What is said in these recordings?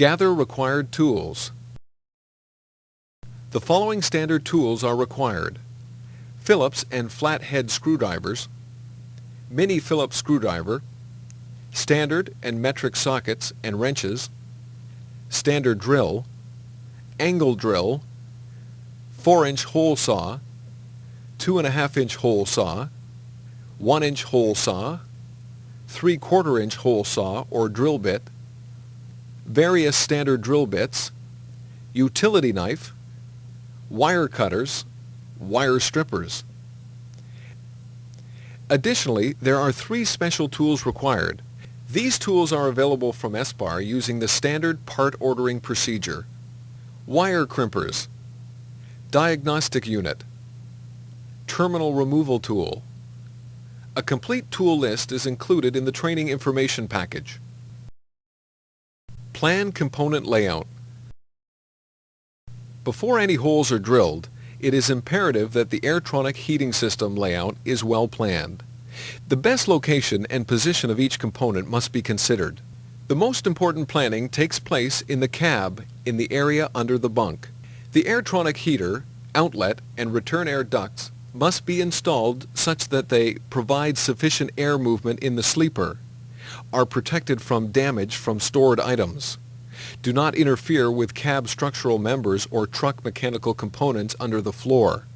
Gather required tools. The following standard tools are required: Phillips and flathead screwdrivers, mini Phillips screwdriver, standard and metric sockets and wrenches, standard drill, angle drill, 4-inch hole saw, 2.5-inch hole saw, 1-inch hole saw, 3/4-inch hole saw or drill bit, various standard drill bits, utility knife, wire cutters, wire strippers. Additionally, there are 3 special tools required. These tools are available from Eberspächer using the standard part ordering procedure: wire crimpers, diagnostic unit, terminal removal tool. A complete tool list is included in the training information package. Plan component layout. Before any holes are drilled, it is imperative that the Airtronic heating system layout is well planned. The best location and position of each component must be considered. The most important planning takes place in the cab, in the area under the bunk. The Airtronic heater, outlet, and return air ducts must be installed such that they provide sufficient air movement in the sleeper, are protected from damage from stored items, do not interfere with cab structural members or truck mechanical components under the floor.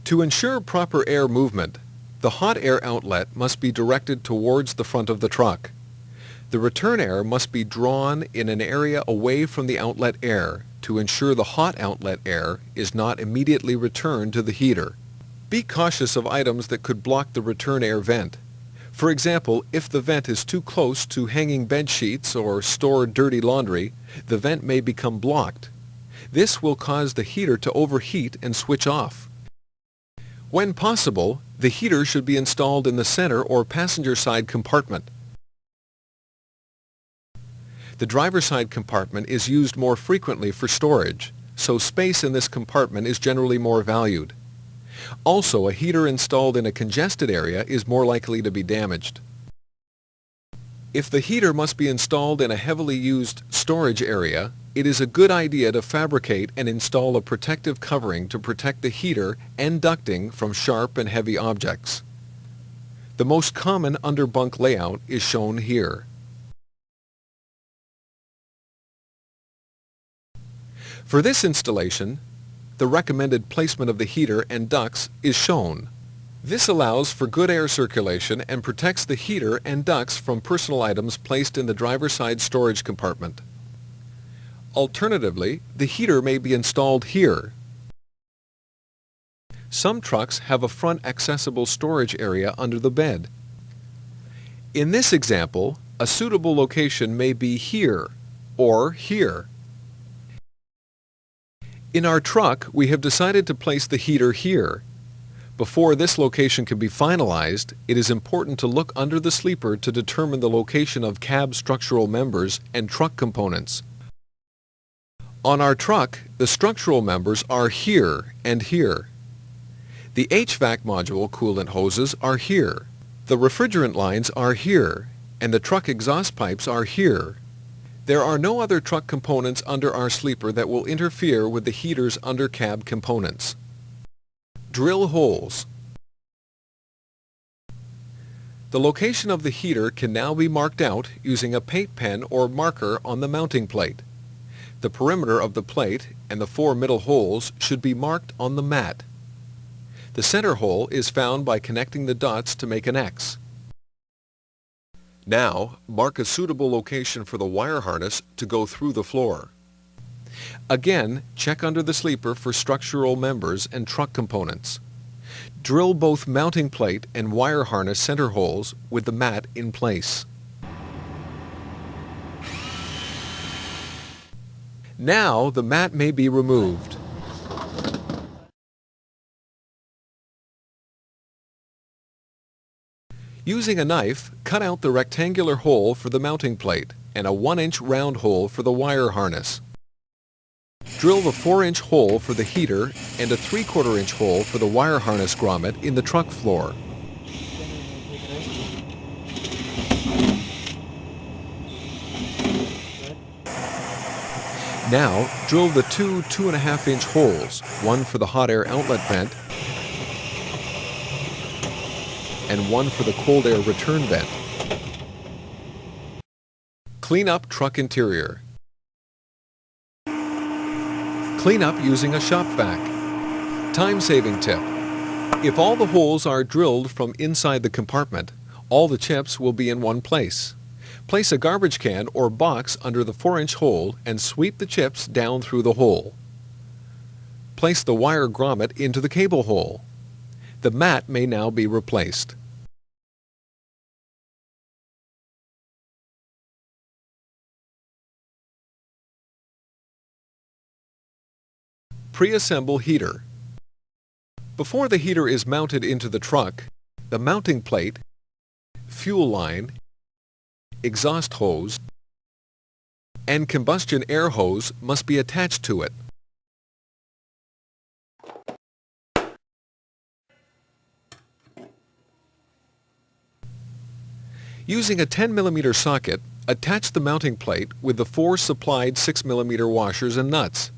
To ensure proper air movement, the hot air outlet must be directed towards the front of the truck. The return air must be drawn in an area away from the outlet air to ensure the hot outlet air is not immediately returned to the heater. Be cautious of items that could block the return air vent. For example, if the vent is too close to hanging bed sheets or stored dirty laundry, the vent may become blocked. This will cause the heater to overheat and switch off. When possible, the heater should be installed in the center or passenger side compartment. The driver's side compartment is used more frequently for storage, so space in this compartment is generally more valued. Also, a heater installed in a congested area is more likely to be damaged. If the heater must be installed in a heavily used storage area, it is a good idea to fabricate and install a protective covering to protect the heater and ducting from sharp and heavy objects. The most common underbunk layout is shown here. For this installation, the recommended placement of the heater and ducts is shown. This allows for good air circulation and protects the heater and ducts from personal items placed in the driver's side storage compartment. Alternatively, the heater may be installed here. Some trucks have a front accessible storage area under the bed. In this example, a suitable location may be here or here. In our truck, we have decided to place the heater here. Before this location can be finalized, it is important to look under the sleeper to determine the location of cab structural members and truck components. On our truck, the structural members are here and here. The HVAC module coolant hoses are here. The refrigerant lines are here, and the truck exhaust pipes are here. There are no other truck components under our sleeper that will interfere with the heater's under-cab components. Drill holes. The location of the heater can now be marked out using a paint pen or marker on the mounting plate. The perimeter of the plate and the 4 middle holes should be marked on the mat. The center hole is found by connecting the dots to make an X. Now, mark a suitable location for the wire harness to go through the floor. Again, check under the sleeper for structural members and truck components. Drill both mounting plate and wire harness center holes with the mat in place. Now, the mat may be removed. Using a knife, cut out the rectangular hole for the mounting plate and a 1-inch round hole for the wire harness. Drill the 4-inch hole for the heater and a 3/4-inch hole for the wire harness grommet in the truck floor. Now, drill the two 2.5-inch holes, one for the hot air outlet vent and one for the cold air return vent. Clean up truck interior. Clean up using a shop vac. Time-saving tip. If all the holes are drilled from inside the compartment, all the chips will be in one place. Place a garbage can or box under the 4-inch hole and sweep the chips down through the hole. Place the wire grommet into the cable hole. The mat may now be replaced. Pre-assemble heater. Before the heater is mounted into the truck, the mounting plate, fuel line, exhaust hose, and combustion air hose must be attached to it. Using a 10 mm socket, attach the mounting plate with the 4 supplied 6 mm washers and nuts.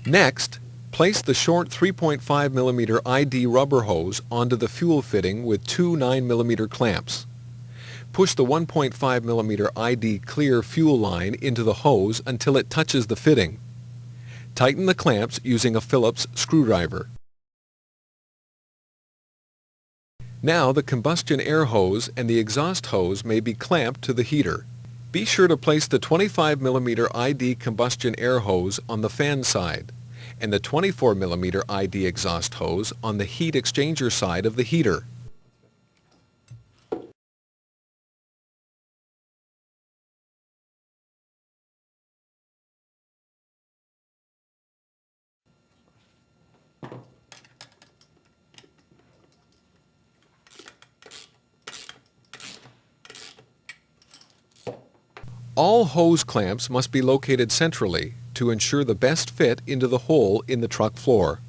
Next, place the short 3.5 mm ID rubber hose onto the fuel fitting with 2 9 mm clamps. Push the 1.5 mm ID clear fuel line into the hose until it touches the fitting. Tighten the clamps using a Phillips screwdriver. Now the combustion air hose and the exhaust hose may be clamped to the heater. Be sure to place the 25 mm ID combustion air hose on the fan side and the 24 mm ID exhaust hose on the heat exchanger side of the heater. All hose clamps must be located centrally to ensure the best fit into the hole in the truck floor.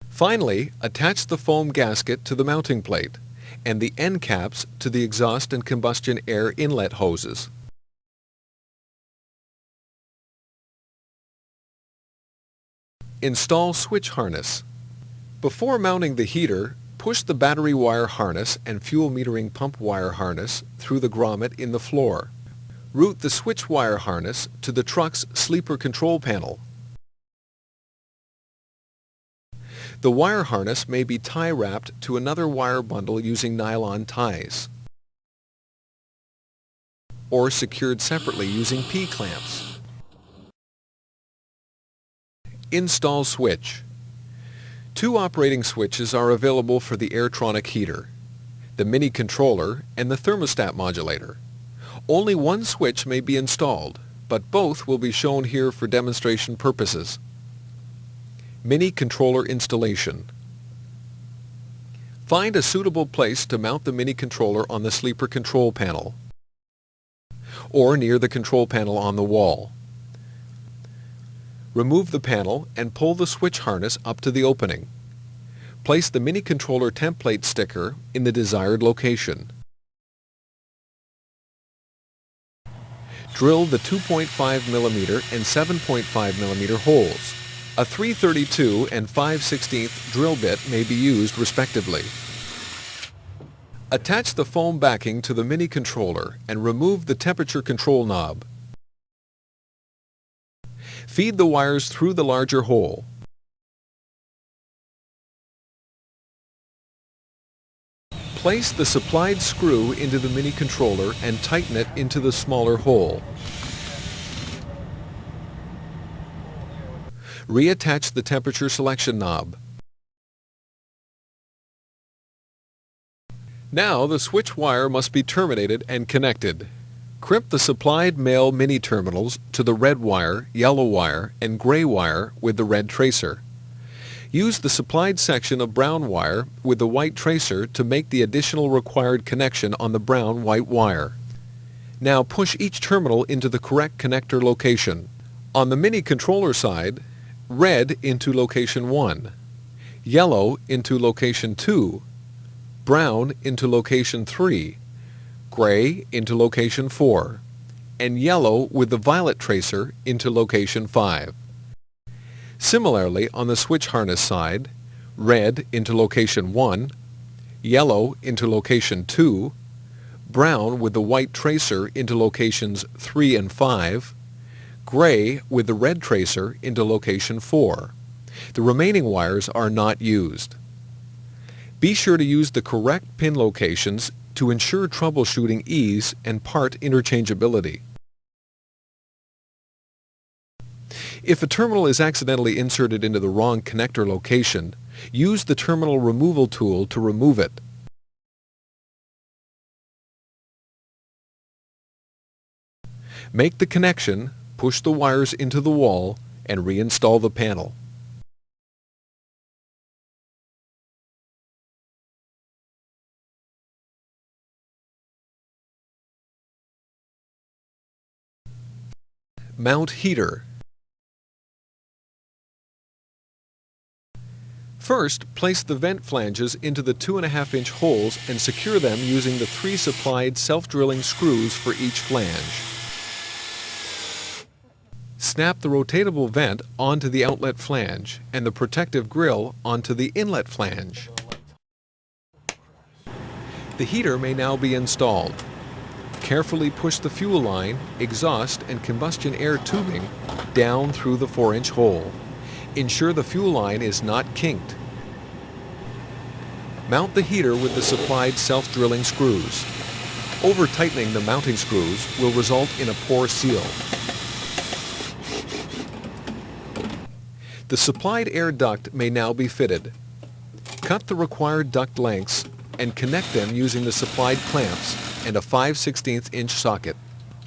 Finally, attach the foam gasket to the mounting plate and the end caps to the exhaust and combustion air inlet hoses. Install switch harness. Before mounting the heater, push the battery wire harness and fuel metering pump wire harness through the grommet in the floor. Route the switch wire harness to the truck's sleeper control panel. The wire harness may be tie-wrapped to another wire bundle using nylon ties, or secured separately using P-clamps. Install switch. 2 operating switches are available for the Airtronic heater, the mini controller and the thermostat modulator. Only one switch may be installed, but both will be shown here for demonstration purposes. Mini controller installation. Find a suitable place to mount the mini controller on the sleeper control panel or near the control panel on the wall. Remove the panel and pull the switch harness up to the opening. Place the mini controller template sticker in the desired location. Drill the 2.5 mm and 7.5 mm holes. A 3/32 and 5/16 drill bit may be used respectively. Attach the foam backing to the mini controller and remove the temperature control knob. Feed the wires through the larger hole. Place the supplied screw into the mini controller and tighten it into the smaller hole. Reattach the temperature selection knob. Now the switch wire must be terminated and connected. Crimp the supplied male mini terminals to the red wire, yellow wire, and gray wire with the red tracer. Use the supplied section of brown wire with the white tracer to make the additional required connection on the brown-white wire. Now push each terminal into the correct connector location. On the mini controller side, red into location 1, yellow into location 2, brown into location 3, gray into location 4, and yellow with the violet tracer into location 5. Similarly, on the switch harness side, red into location 1, yellow into location 2, brown with the white tracer into locations 3 and 5, gray with the red tracer into location 4. The remaining wires are not used. Be sure to use the correct pin locations to ensure troubleshooting ease and part interchangeability. If a terminal is accidentally inserted into the wrong connector location, use the terminal removal tool to remove it. Make the connection, push the wires into the wall, and reinstall the panel. Mount heater. First, place the vent flanges into the 2.5-inch holes and secure them using the 3 supplied self-drilling screws for each flange. Snap the rotatable vent onto the outlet flange and the protective grill onto the inlet flange. The heater may now be installed. Carefully push the fuel line, exhaust, and combustion air tubing down through the 4-inch hole. Ensure the fuel line is not kinked. Mount the heater with the supplied self-drilling screws. Over-tightening the mounting screws will result in a poor seal. The supplied air duct may now be fitted. Cut the required duct lengths and connect them using the supplied clamps and a 5/16-inch socket.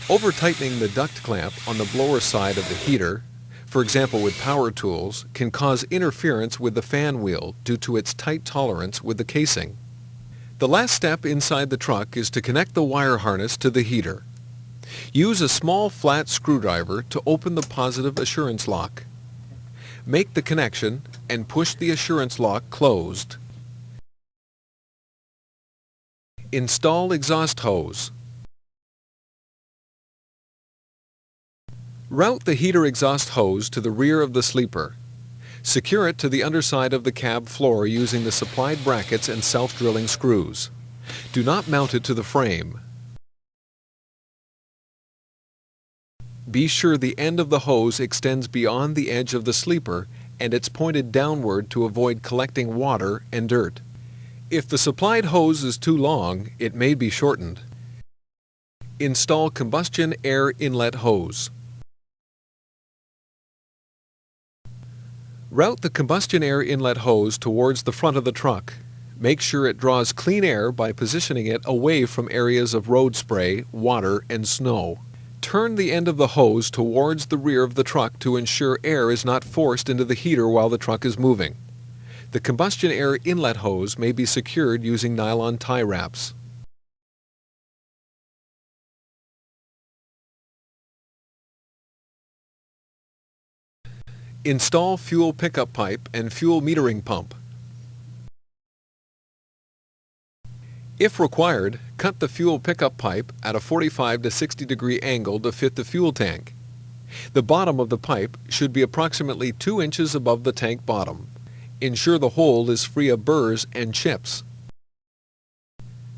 Over-tightening the duct clamp on the blower side of the heater, for example with power tools, can cause interference with the fan wheel due to its tight tolerance with the casing. The last step inside the truck is to connect the wire harness to the heater. Use a small flat screwdriver to open the positive assurance lock. Make the connection and push the assurance lock closed. Install exhaust hose. Route the heater exhaust hose to the rear of the sleeper. Secure it to the underside of the cab floor using the supplied brackets and self-drilling screws. Do not mount it to the frame. Be sure the end of the hose extends beyond the edge of the sleeper and it's pointed downward to avoid collecting water and dirt. If the supplied hose is too long, it may be shortened. Install combustion air inlet hose. Route the combustion air inlet hose towards the front of the truck. Make sure it draws clean air by positioning it away from areas of road spray, water, and snow. Turn the end of the hose towards the rear of the truck to ensure air is not forced into the heater while the truck is moving. The combustion air inlet hose may be secured using nylon tie wraps. Install fuel pickup pipe and fuel metering pump. If required, cut the fuel pickup pipe at a 45 to 60 degree angle to fit the fuel tank. The bottom of the pipe should be approximately 2 inches above the tank bottom. Ensure the hole is free of burrs and chips.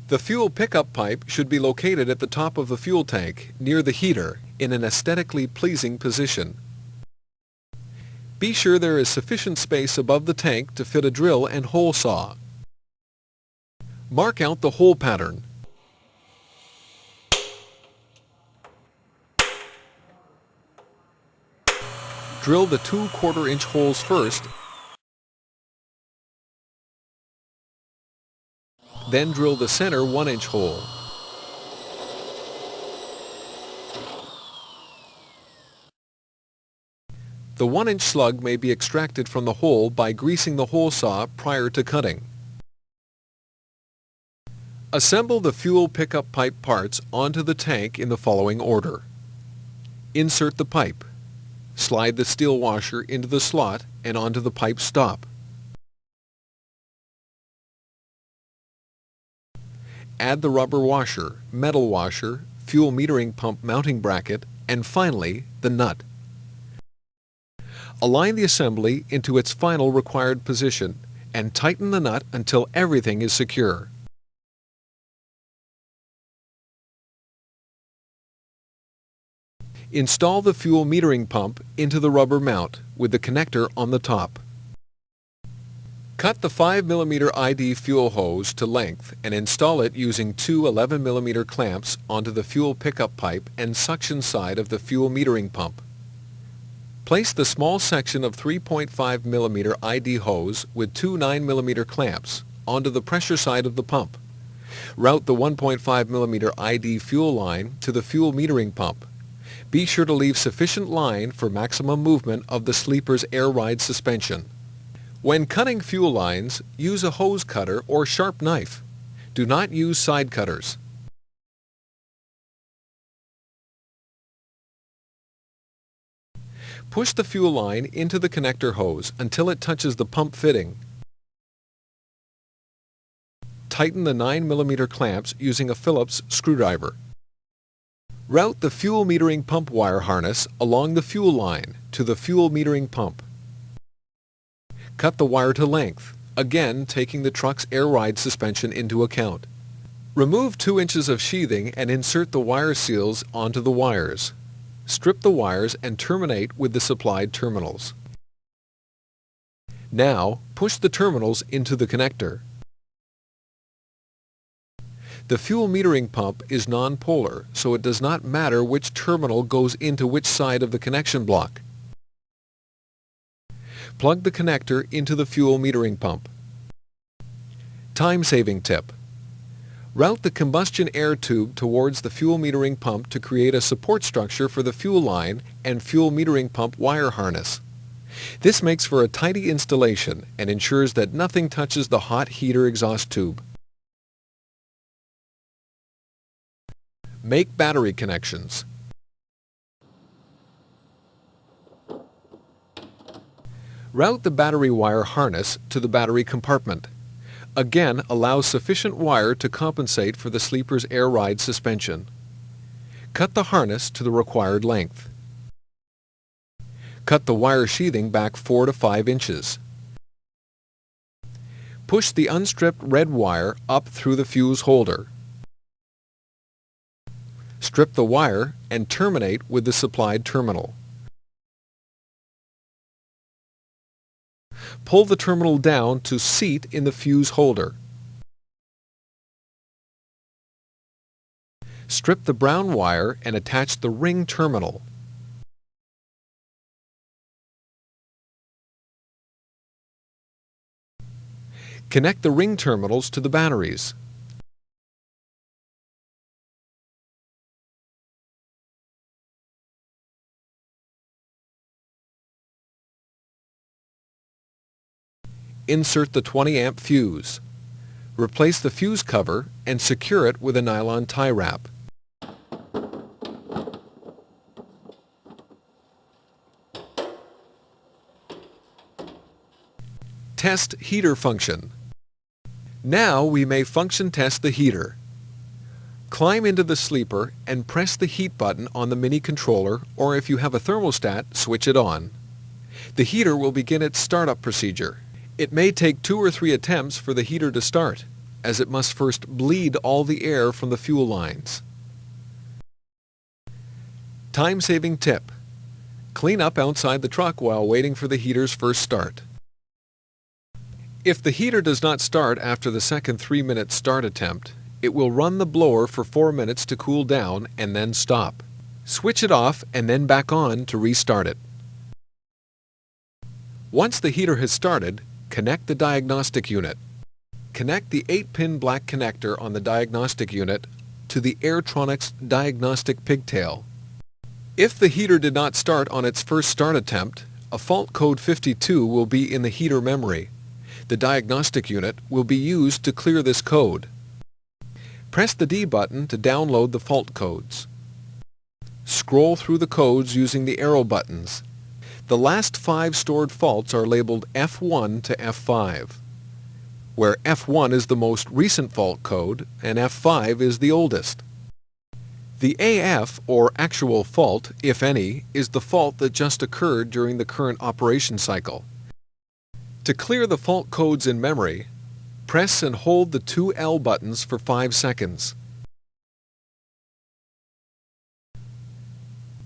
The fuel pickup pipe should be located at the top of the fuel tank, near the heater, in an aesthetically pleasing position. Be sure there is sufficient space above the tank to fit a drill and hole saw. Mark out the hole pattern. Drill the 2 1/4-inch holes first, then drill the center 1-inch hole. The 1-inch slug may be extracted from the hole by greasing the hole saw prior to cutting. Assemble the fuel pickup pipe parts onto the tank in the following order. Insert the pipe. Slide the steel washer into the slot and onto the pipe stop. add the rubber washer, metal washer, fuel metering pump mounting bracket, and finally, the nut. Align the assembly into its final required position and tighten the nut until everything is secure. Install the fuel metering pump into the rubber mount with the connector on the top. Cut the 5 mm ID fuel hose to length and install it using two 11 mm clamps onto the fuel pickup pipe and suction side of the fuel metering pump. Place the small section of 3.5 mm ID hose with two 9 mm clamps onto the pressure side of the pump. Route the 1.5 mm ID fuel line to the fuel metering pump. Be sure to leave sufficient line for maximum movement of the sleeper's air ride suspension. When cutting fuel lines, use a hose cutter or sharp knife. Do not use side cutters. Push the fuel line into the connector hose until it touches the pump fitting. Tighten the 9 mm clamps using a Phillips screwdriver. Route the fuel metering pump wire harness along the fuel line to the fuel metering pump. Cut the wire to length, again taking the truck's air ride suspension into account. Remove 2 inches of sheathing and insert the wire seals onto the wires. Strip the wires and terminate with the supplied terminals. Now, push the terminals into the connector. The fuel metering pump is non-polar, so it does not matter which terminal goes into which side of the connection block. Plug the connector into the fuel metering pump. Time-saving tip. Route the combustion air tube towards the fuel metering pump to create a support structure for the fuel line and fuel metering pump wire harness. This makes for a tidy installation and ensures that nothing touches the hot heater exhaust tube. Make battery connections. Route the battery wire harness to the battery compartment. Again, allow sufficient wire to compensate for the sleeper's air ride suspension. Cut the harness to the required length. Cut the wire sheathing back 4 to 5 inches. Push the unstripped red wire up through the fuse holder. Strip the wire and terminate with the supplied terminal. Pull the terminal down to seat in the fuse holder. Strip the brown wire and attach the ring terminal. Connect the ring terminals to the batteries. Insert the 20 amp fuse. Replace the fuse cover and secure it with a nylon tie wrap. Test heater function. Now we may function test the heater. Climb into the sleeper and press the heat button on the mini controller, or if you have a thermostat, switch it on. The heater will begin its startup procedure. It may take 2 or 3 attempts for the heater to start, as it must first bleed all the air from the fuel lines. Time-saving tip. Clean up outside the truck while waiting for the heater's first start. If the heater does not start after the second 3-minute start attempt, it will run the blower for 4 minutes to cool down and then stop. Switch it off and then back on to restart it. Once the heater has started, connect the diagnostic unit. Connect the 8-pin black connector on the diagnostic unit to the Airtronic's diagnostic pigtail. If the heater did not start on its first start attempt, a fault code 52 will be in the heater memory. The diagnostic unit will be used to clear this code. Press the D button to download the fault codes. Scroll through the codes using the arrow buttons. The last 5 stored faults are labeled F1 to F5. where F1 is the most recent fault code and F5 is the oldest. The AF, or actual fault, if any, is the fault that just occurred during the current operation cycle. To clear the fault codes in memory, press and hold the two L buttons for 5 seconds.